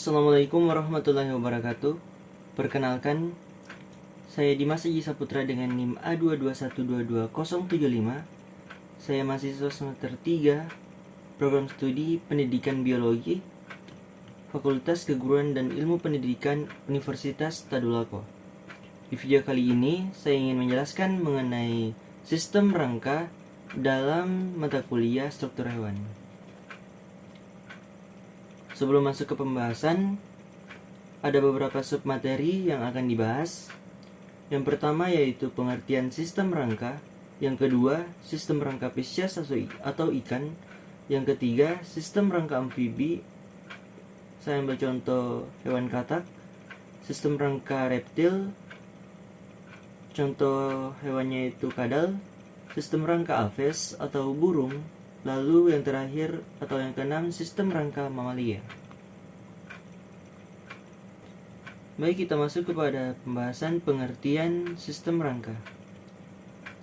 Assalamualaikum warahmatullahi wabarakatuh. Perkenalkan, saya Dimas Aji Saputra dengan NIM A221222075. Saya mahasiswa semester 3 Program Studi Pendidikan Biologi Fakultas Keguruan dan Ilmu Pendidikan Universitas Tadulako. Di video kali ini, saya ingin menjelaskan mengenai sistem rangka dalam mata kuliah struktur hewan. Sebelum masuk ke pembahasan, ada beberapa submateri yang akan dibahas. Yang pertama yaitu pengertian sistem rangka. Yang kedua, sistem rangka spesies atau ikan. Yang ketiga, sistem rangka amfibi. Saya ambil contoh hewan katak. Sistem rangka reptil. Contoh hewannya itu kadal. Sistem rangka aves atau burung. Lalu yang terakhir atau yang keenam, sistem rangka mamalia. Baik, kita masuk kepada pembahasan pengertian sistem rangka.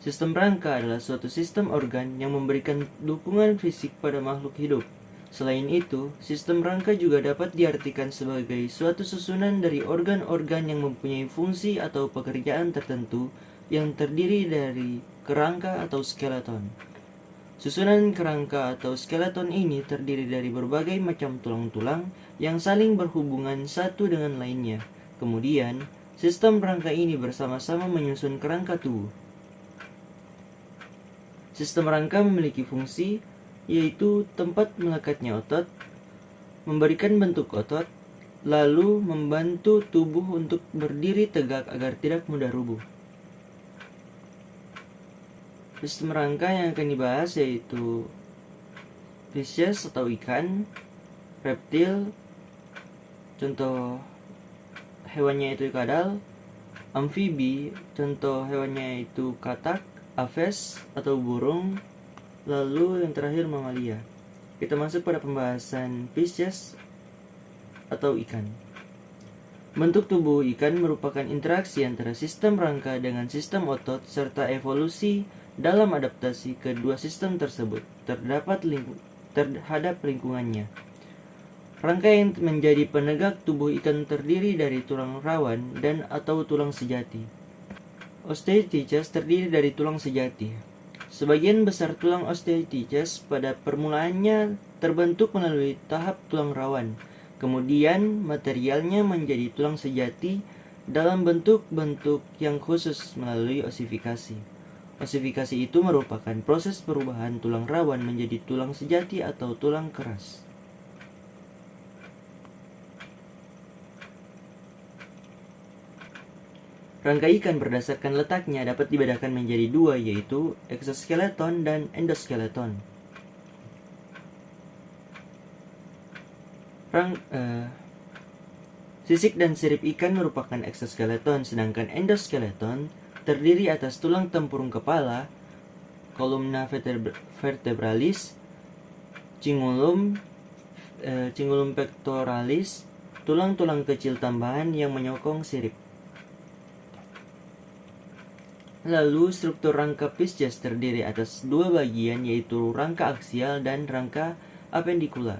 Sistem rangka adalah suatu sistem organ yang memberikan dukungan fisik pada makhluk hidup. Selain itu, sistem rangka juga dapat diartikan sebagai suatu susunan dari organ-organ yang mempunyai fungsi atau pekerjaan tertentu yang terdiri dari kerangka atau skeleton. Susunan kerangka atau skeleton ini terdiri dari berbagai macam tulang-tulang yang saling berhubungan satu dengan lainnya. Kemudian, sistem rangka ini bersama-sama menyusun kerangka tubuh. Sistem rangka memiliki fungsi, yaitu tempat melekatnya otot, memberikan bentuk otot, lalu membantu tubuh untuk berdiri tegak agar tidak mudah rubuh. Sistem rangka yang akan dibahas yaitu spesies atau ikan, reptil, contoh hewannya itu kadal, amfibi, contoh hewannya itu katak, aves atau burung, lalu yang terakhir mamalia. Kita masuk pada pembahasan spesies atau ikan. Bentuk tubuh ikan merupakan interaksi antara sistem rangka dengan sistem otot serta evolusi dalam adaptasi kedua sistem tersebut terhadap lingkungannya. Rangka yang menjadi penegak tubuh ikan terdiri dari tulang rawan dan atau tulang sejati. Osteotiches terdiri dari tulang sejati. Sebagian besar tulang osteotiches pada permulaannya terbentuk melalui tahap tulang rawan. Kemudian materialnya menjadi tulang sejati dalam bentuk-bentuk yang khusus melalui osifikasi. Osifikasi itu merupakan proses perubahan tulang rawan menjadi tulang sejati atau tulang keras. Rangka ikan berdasarkan letaknya dapat dibedakan menjadi dua, yaitu eksoskeleton dan endoskeleton. Sisik dan sirip ikan merupakan eksoskeleton, sedangkan endoskeleton terdiri atas tulang tempurung kepala, columna vertebralis, cingulum pectoralis, tulang-tulang kecil tambahan yang menyokong sirip. Lalu struktur rangka spesies terdiri atas dua bagian, yaitu rangka aksial dan rangka apendikular.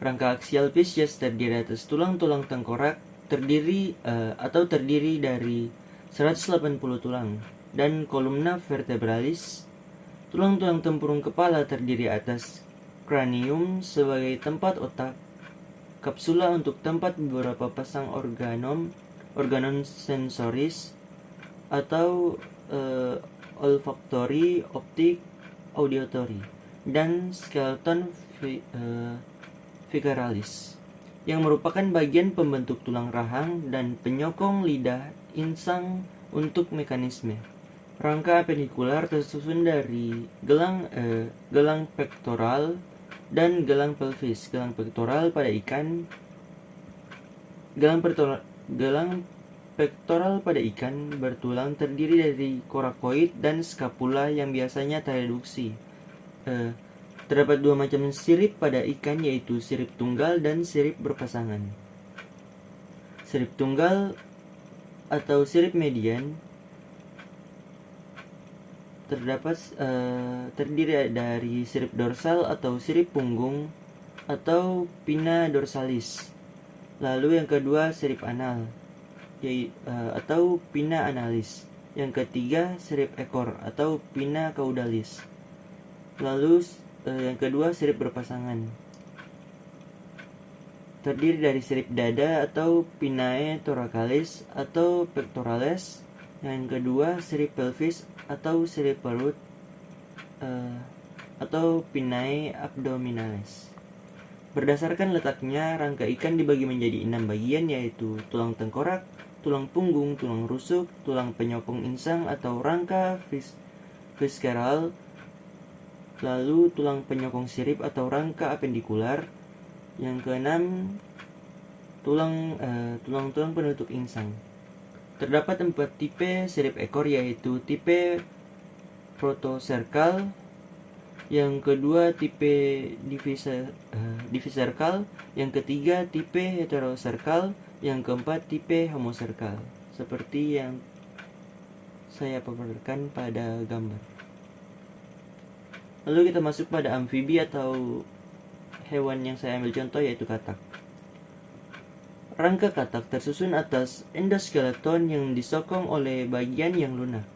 Rangka aksial spesies terdiri atas tulang-tulang tengkorak terdiri dari 180 tulang, dan kolumna vertebralis. Tulang-tulang tempurung kepala terdiri atas kranium sebagai tempat otak, kapsula untuk tempat beberapa pasang organon sensoris atau olfaktori, optik, auditory, dan skeleton viceralis yang merupakan bagian pembentuk tulang rahang dan penyokong lidah insang untuk mekanisme. Rangka apendikular tersusun dari gelang pektoral dan gelang pelvis. Gelang pektoral pada ikan bertulang terdiri dari korakoid dan skapula yang biasanya tereduksi. Terdapat dua macam sirip pada ikan, yaitu sirip tunggal dan sirip berpasangan. Sirip tunggal atau sirip median terdiri dari sirip dorsal atau sirip punggung atau pinna dorsalis. Lalu yang kedua sirip anal atau pinna analis. Yang ketiga sirip ekor atau pinna caudalis. Lalu yang kedua sirip berpasangan, terdiri dari sirip dada atau pinnae thoracalis atau pectoralis. Yang kedua sirip pelvis atau sirip perut atau pinnae abdominalis. Berdasarkan letaknya, rangka ikan dibagi menjadi 6 bagian, yaitu tulang tengkorak, tulang punggung, tulang rusuk, tulang penyokong insang atau rangka visceral, lalu tulang penyokong sirip atau rangka apendikular. Yang keenam, tulang-tulang penutup insang. Terdapat 4 tipe sirip ekor, yaitu tipe protocercal, yang kedua tipe divicercal, yang ketiga tipe heterocercal, yang keempat tipe homocercal, seperti yang saya paparkan pada gambar. Lalu kita masuk pada amfibi atau hewan yang saya ambil contoh, yaitu katak. Rangka katak tersusun atas endoskeleton yang disokong oleh bagian yang lunak.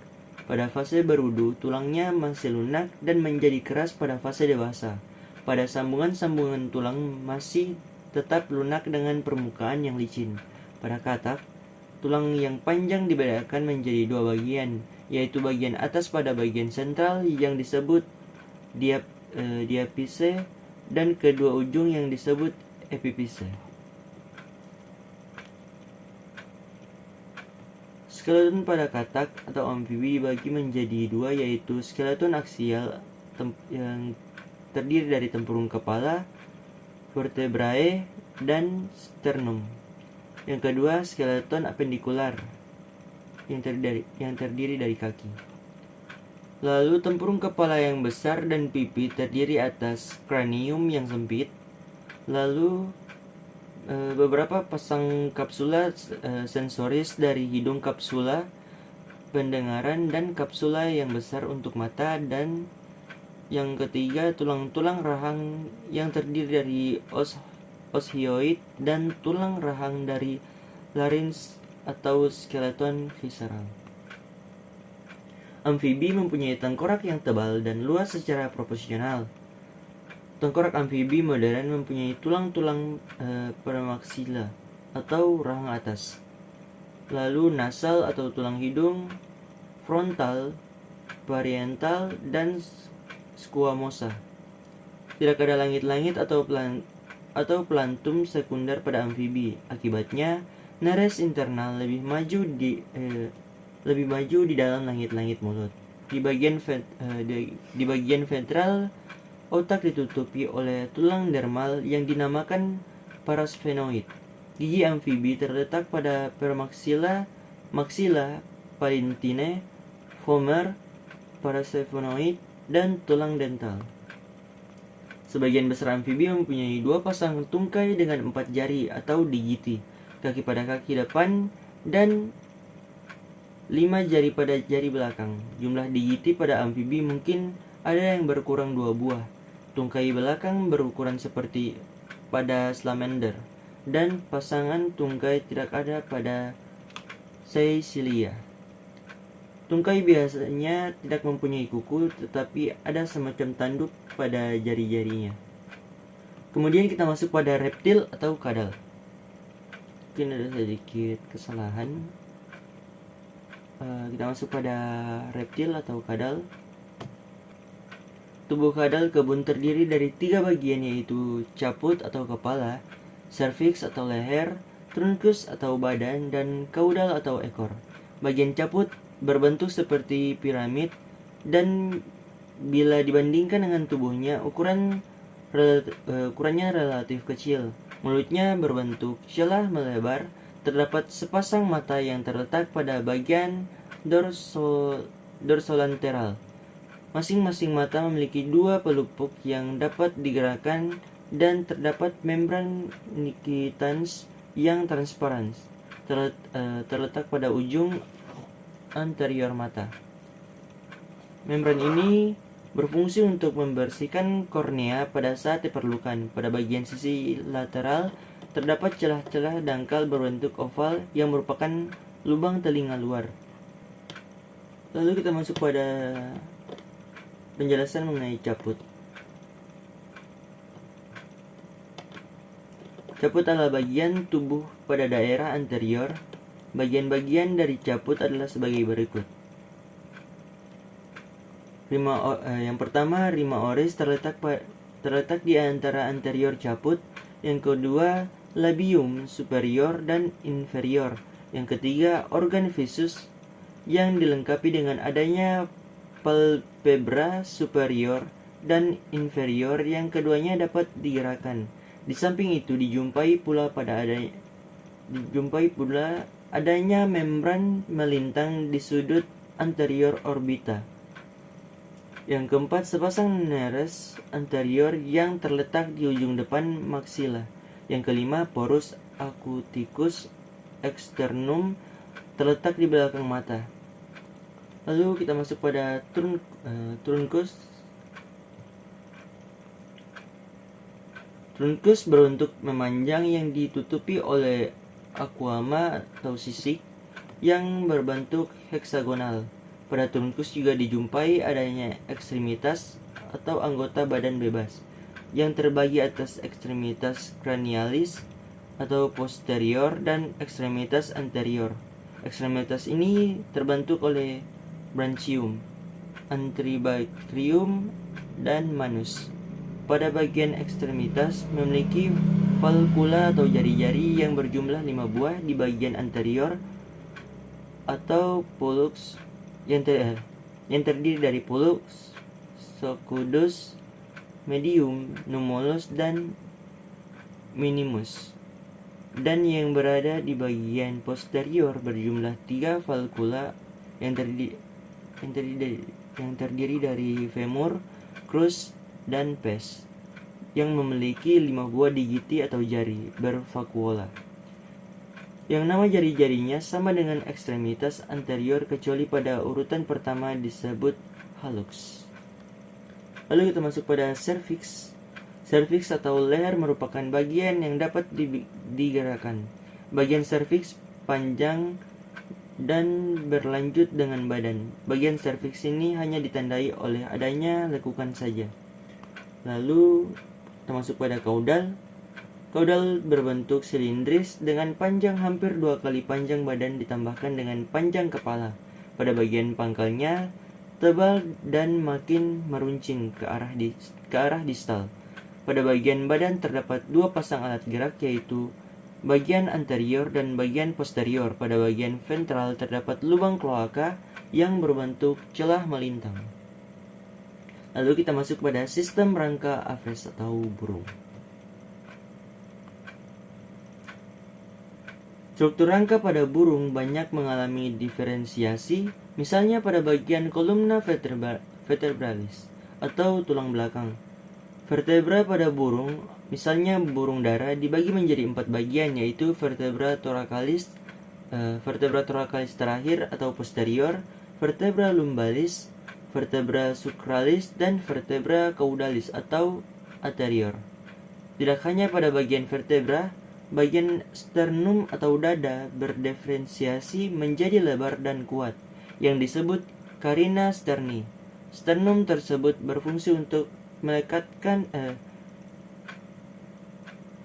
Pada fase berudu, tulangnya masih lunak dan menjadi keras pada fase dewasa. Pada sambungan-sambungan tulang masih tetap lunak dengan permukaan yang licin. Pada katak, tulang yang panjang dibedakan menjadi 2 bagian, yaitu bagian atas pada bagian sentral yang disebut diapise dan kedua ujung yang disebut epipise. Skeleton pada katak atau amfibi dibagi menjadi 2, yaitu skeleton aksial yang terdiri dari tempurung kepala, vertebrae, dan sternum. Yang kedua skeleton apendikular yang terdiri dari kaki. Lalu tempurung kepala yang besar dan pipi terdiri atas kranium yang sempit. Lalu beberapa pasang kapsula sensoris dari hidung, kapsula pendengaran, dan kapsula yang besar untuk mata. Dan yang ketiga tulang-tulang rahang yang terdiri dari oshioid dan tulang rahang dari larynx atau skeleton visceral. Amfibi mempunyai tengkorak yang tebal dan luas secara proporsional. Tengkorak amfibi modern mempunyai tulang-tulang premaksila atau rahang atas, lalu nasal atau tulang hidung, frontal, parietal, dan squamosa. Tidak ada langit-langit atau plantum sekunder pada amfibi. Akibatnya, nares internal lebih maju di dalam langit-langit mulut. Di bagian ventral, otak ditutupi oleh tulang dermal yang dinamakan parasphenoid. Gigi amfibi terletak pada premaksila, maxilla, palintine, vomer, parasphenoid, dan tulang dental. Sebagian besar amfibi mempunyai 2 pasang tungkai dengan 4 jari atau digiti, kaki pada kaki depan, dan 5 jari pada jari belakang. Jumlah digiti pada amfibi mungkin ada yang berkurang 2 buah. Tungkai belakang berukuran seperti pada salamander, dan pasangan tungkai tidak ada pada Caecilia. Tungkai biasanya tidak mempunyai kuku, tetapi ada semacam tanduk pada jari-jarinya. Kemudian kita masuk pada reptil atau kadal. Mungkin ada sedikit kesalahan. Kita masuk pada reptil atau kadal. Tubuh kadal kebun terdiri dari 3 bagian, yaitu caput atau kepala, cervix atau leher, trunkus atau badan, dan caudal atau ekor. Bagian caput berbentuk seperti piramid, dan bila dibandingkan dengan tubuhnya, ukurannya relatif kecil. Mulutnya berbentuk celah melebar. Terdapat sepasang mata yang terletak pada bagian dorsolateral. Masing-masing mata memiliki 2 pelupuk yang dapat digerakkan, dan terdapat membran nictitans yang transparan terletak pada ujung anterior mata. Membran ini berfungsi untuk membersihkan kornea pada saat diperlukan. Pada bagian sisi lateral terdapat celah-celah dangkal berbentuk oval yang merupakan lubang telinga luar. Lalu kita masuk pada penjelasan mengenai caput. Caput adalah bagian tubuh pada daerah anterior. Bagian-bagian dari caput adalah sebagai berikut. Yang pertama, rima oris terletak di antara anterior caput. Yang kedua, labium superior dan inferior. Yang ketiga, organ visus yang dilengkapi dengan adanya palpebra superior dan inferior yang keduanya dapat digerakkan. Di samping itu dijumpai pula adanya membran melintang di sudut anterior orbita. Yang keempat, sepasang nares anterior yang terletak di ujung depan maksila. Yang kelima, porus acuticus externum terletak di belakang mata. Lalu kita masuk pada truncus. Truncus berbentuk memanjang yang ditutupi oleh aquama atau sisik yang berbentuk heksagonal. Pada truncus juga dijumpai adanya ekstremitas atau anggota badan bebas yang terbagi atas ekstremitas cranialis atau posterior dan ekstremitas anterior. Ekstremitas ini terbentuk oleh branchium, anterobacrium, dan manus. Pada bagian ekstremitas memiliki valvula atau jari-jari yang berjumlah 5 buah di bagian anterior atau pollux yang terdiri dari pollux, socudus, medium, numulus, dan minimus. Dan yang berada di bagian posterior berjumlah 3 valvula yang terdiri dari femur, crus, dan pes, yang memiliki 5 buah digiti atau jari bervakuola. Yang nama jari-jarinya sama dengan ekstremitas anterior kecuali pada urutan pertama disebut hallux. Lalu kita masuk pada cervix. Cervix atau leher merupakan bagian yang dapat digerakkan. Bagian cervix panjang dan berlanjut dengan badan. Bagian cervix ini hanya ditandai oleh adanya lekukan saja. Lalu kita masuk pada caudal. Caudal berbentuk silindris dengan panjang hampir 2 kali panjang badan ditambahkan dengan panjang kepala. Pada bagian pangkalnya tebal dan makin meruncing ke arah distal. Pada bagian badan terdapat 2 pasang alat gerak, yaitu bagian anterior dan bagian posterior. Pada bagian ventral terdapat lubang kloaka yang berbentuk celah melintang. Lalu kita masuk pada sistem rangka aves atau burung. Struktur rangka pada burung banyak mengalami diferensiasi, misalnya pada bagian kolumna vertebralis atau tulang belakang. Vertebra pada burung, misalnya burung dara, dibagi menjadi 4 bagian, yaitu vertebra thoracalis terakhir atau posterior, vertebra lumbalis, vertebra sucralis, dan vertebra caudalis atau anterior. Tidak hanya pada bagian vertebra, bagian sternum atau dada berdiferensiasi menjadi lebar dan kuat, yang disebut carina sterni. Sternum tersebut berfungsi untuk melekatkan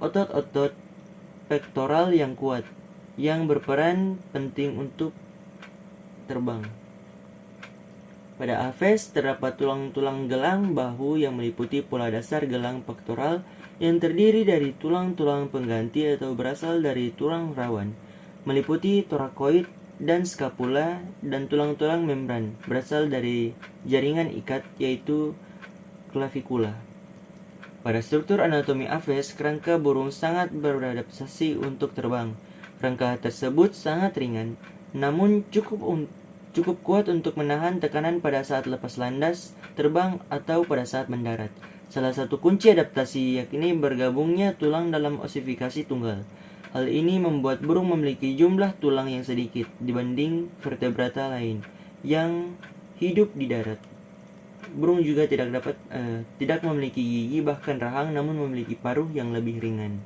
otot-otot pektoral yang kuat, yang berperan penting untuk terbang. Pada aves terdapat tulang-tulang gelang bahu yang meliputi pola dasar gelang pektoral yang terdiri dari tulang-tulang pengganti atau berasal dari tulang rawan, meliputi thoracoid dan scapula, dan tulang-tulang membran berasal dari jaringan ikat, yaitu clavikula. Pada struktur anatomi aves, kerangka burung sangat beradaptasi untuk terbang. Kerangka tersebut sangat ringan, namun cukup kuat untuk menahan tekanan pada saat lepas landas, terbang, atau pada saat mendarat. Salah satu kunci adaptasi yakni bergabungnya tulang dalam osifikasi tunggal. Hal ini membuat burung memiliki jumlah tulang yang sedikit dibanding vertebrata lain yang hidup di darat. Burung juga tidak memiliki gigi bahkan rahang, namun memiliki paruh yang lebih ringan.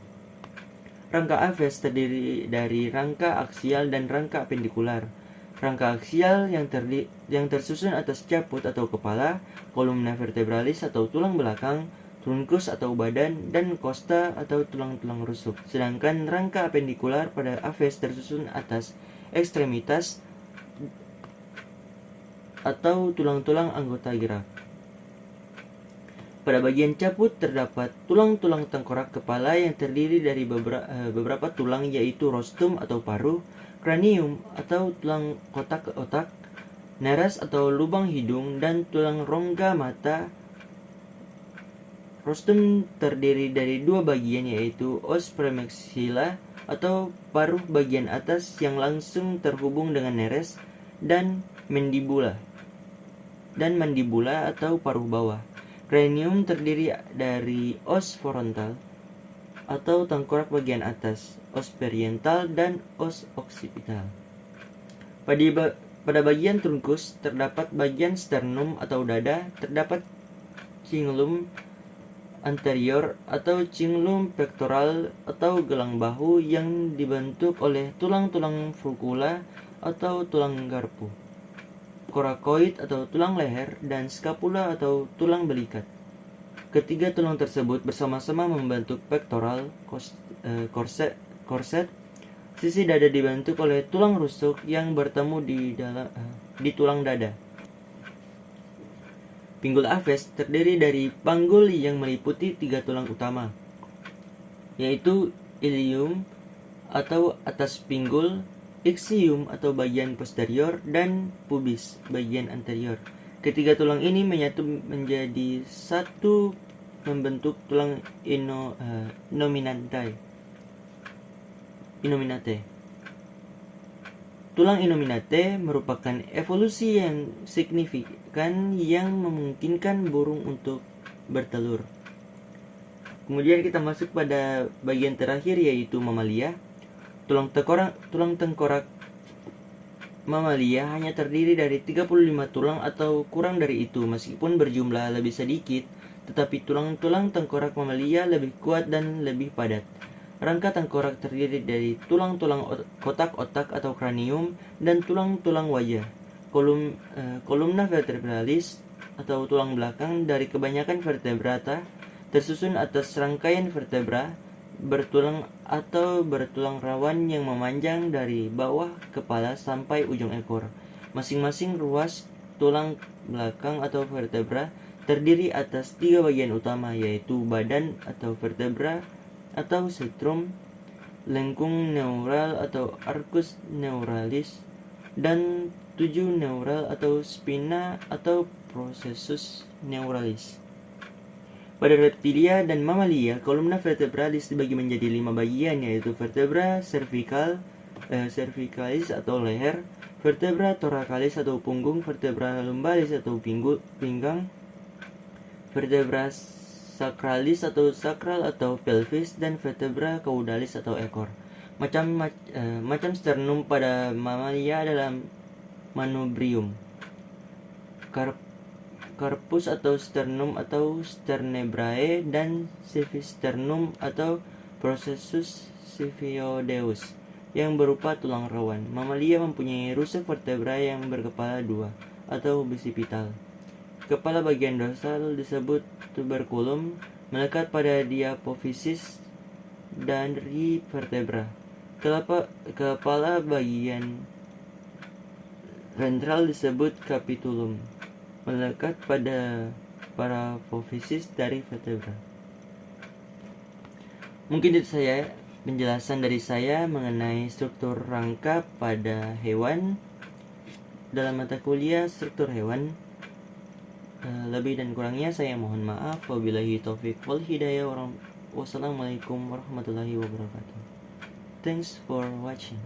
Rangka Aves terdiri dari rangka aksial dan rangka apendikular. Rangka aksial yang tersusun atas caput atau kepala, kolumna vertebralis atau tulang belakang, trunkus atau badan, dan costa atau tulang-tulang rusuk. Sedangkan rangka apendikular pada Aves tersusun atas ekstremitas atau tulang-tulang anggota gerak. Pada bagian caput terdapat tulang-tulang tengkorak kepala yang terdiri dari beberapa tulang, yaitu rostrum atau paruh, kranium atau tulang kotak otak, nares atau lubang hidung, dan tulang rongga mata. Rostrum terdiri dari dua bagian, yaitu os premaxilla atau paruh bagian atas yang langsung terhubung dengan nares, dan mandibula atau paruh bawah. Cranium terdiri dari os frontal atau tengkorak bagian atas, os parietal, dan os occipital. Pada bagian trunkus terdapat bagian sternum atau dada, terdapat cingulum anterior atau cingulum pectoral atau gelang bahu yang dibentuk oleh tulang-tulang furcula atau tulang garpu, coracoid atau tulang leher, dan scapula atau tulang belikat. Ketiga tulang tersebut bersama-sama membentuk pectoral corset. Sisi dada dibentuk oleh tulang rusuk yang bertemu di tulang dada. Pinggul Aves terdiri dari panggul yang meliputi tiga tulang utama, yaitu ilium atau atas pinggul, ixium atau bagian posterior, dan pubis bagian anterior. Ketiga tulang ini menyatu menjadi satu membentuk tulang innominate. Tulang innominate merupakan evolusi yang signifikan yang memungkinkan burung untuk bertelur. Kemudian kita masuk pada bagian terakhir, yaitu mamalia. Tulang tengkorak mamalia hanya terdiri dari 35 tulang atau kurang dari itu. Meskipun berjumlah lebih sedikit, tetapi tulang-tulang tengkorak mamalia lebih kuat dan lebih padat. Rangka tengkorak terdiri dari tulang-tulang kotak otak atau kranium dan tulang-tulang wajah. Kolumna vertebralis atau tulang belakang dari kebanyakan vertebrata tersusun atas rangkaian vertebra bertulang atau bertulang rawan yang memanjang dari bawah kepala sampai ujung ekor. Masing-masing ruas tulang belakang atau vertebra terdiri atas tiga bagian utama, yaitu badan atau vertebra atau setrum, lengkung neural atau arcus neuralis, dan tujuh neural atau spina atau processus neuralis. Pada reptilia dan mamalia, kolumna vertebralis dibagi menjadi 5 bagian, yaitu vertebra cervicalis atau leher, vertebra thoracalis atau punggung, vertebra lumbalis atau pinggang, vertebra sacralis atau sakral atau pelvis, dan vertebra caudalis atau ekor. Macam sternum pada mamalia adalah manubrium, carpus atau sternum atau sternebrae, dan ciphisternum atau processus ciphoideus yang berupa tulang rawan. Mamalia mempunyai rusuk vertebra yang berkepala dua atau bisipital. Kepala bagian dorsal disebut tuberculum, melekat pada diapophysis dari vertebra. Kepala bagian ventral disebut capitulum, melekat pada parapophysis dari vertebra. Mungkin itu saja penjelasan dari saya mengenai struktur rangka pada hewan dalam mata kuliah struktur hewan. Lebih dan kurangnya saya mohon maaf. Wabillahi taufiq wal hidayah. Wassalamualaikum warahmatullahi wabarakatuh. Thanks for watching.